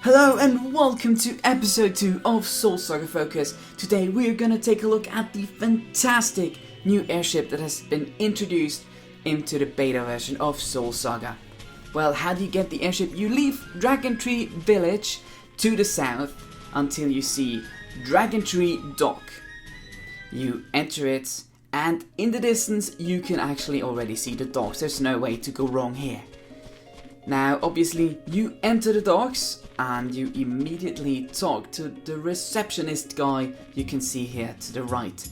Hello and welcome to episode 2 of Soul Saga Focus. Today we're gonna take a look at the fantastic new airship that has been introduced into the beta version of Soul Saga. Well, how do you get the airship? You leave Dragon Tree Village to the south until you see Dragon Tree Dock. You enter it and in the distance you can actually already see the docks. There's no way to go wrong here. Now obviously you enter the docks and you immediately talk to the receptionist guy you can see here to the right.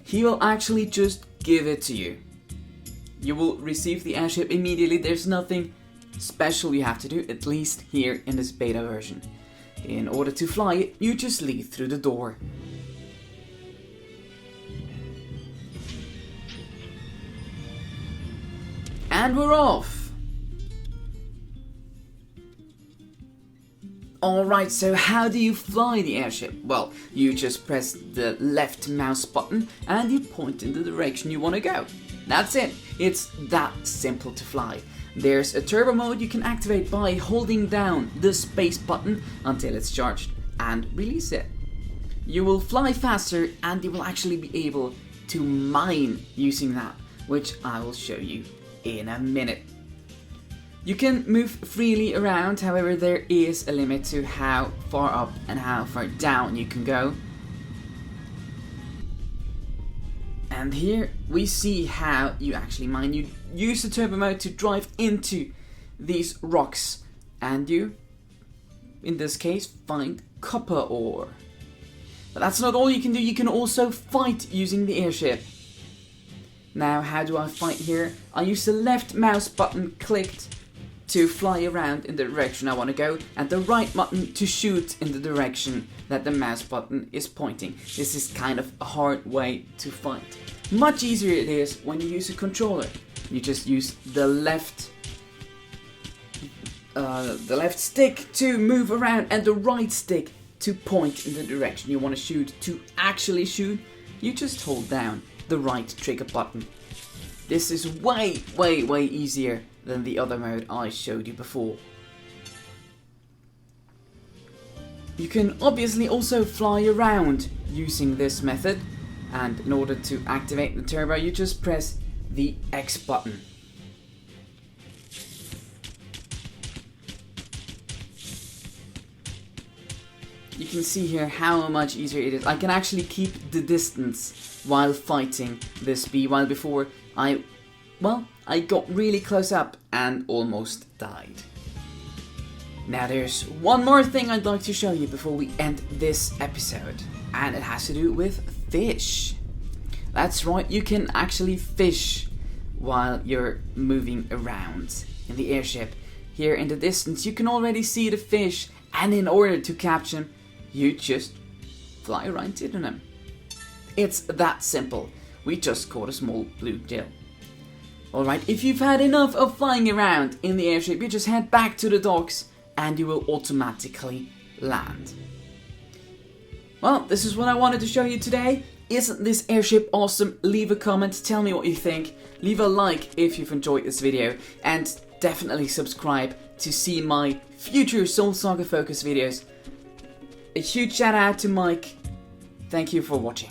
He will actually just give it to you. You will receive the airship immediately. There's nothing special you have to do, at least here in this beta version. In order to fly it, you just leave through the door. And we're off! Alright, so how do you fly the airship? Well, you just press the left mouse button and you point in the direction you want to go. That's it. It's that simple to fly. There's a turbo mode you can activate by holding down the space button until it's charged and release it. You will fly faster and you will actually be able to mine using that, which I will show you in a minute. You can move freely around, however there is a limit to how far up and how far down you can go. And here we see how you actually mine. You use the turbo mode to drive into these rocks and you, in this case, find copper ore. But that's not all you can do, you can also fight using the airship. Now how do I fight here? I use the left mouse button clicked to fly around in the direction I want to go and the right button to shoot in the direction that the mouse button is pointing. This is kind of a hard way to fight. Much easier it is when you use a controller. You just use the left stick to move around and the right stick to point in the direction you want to shoot. To actually shoot, you just hold down the right trigger button. This is way easier than the other mode I showed you before. You can obviously also fly around using this method, and in order to activate the turbo you just press the X button. You can see here how much easier it is. I can actually keep the distance while fighting this bee, while before I got really close up and almost died. Now there's one more thing I'd like to show you before we end this episode, and it has to do with fish. That's right, you can actually fish while you're moving around in the airship. Here in the distance you can already see the fish, and in order to catch them you just fly right into them. It's that simple. We just caught a small blue gill. Alright, if you've had enough of flying around in the airship, you just head back to the docks and you will automatically land. Well, this is what I wanted to show you today. Isn't this airship awesome? Leave a comment, tell me what you think. Leave a like if you've enjoyed this video and definitely subscribe to see my future Soul Saga Focus videos. A huge shout out to Mike. Thank you for watching.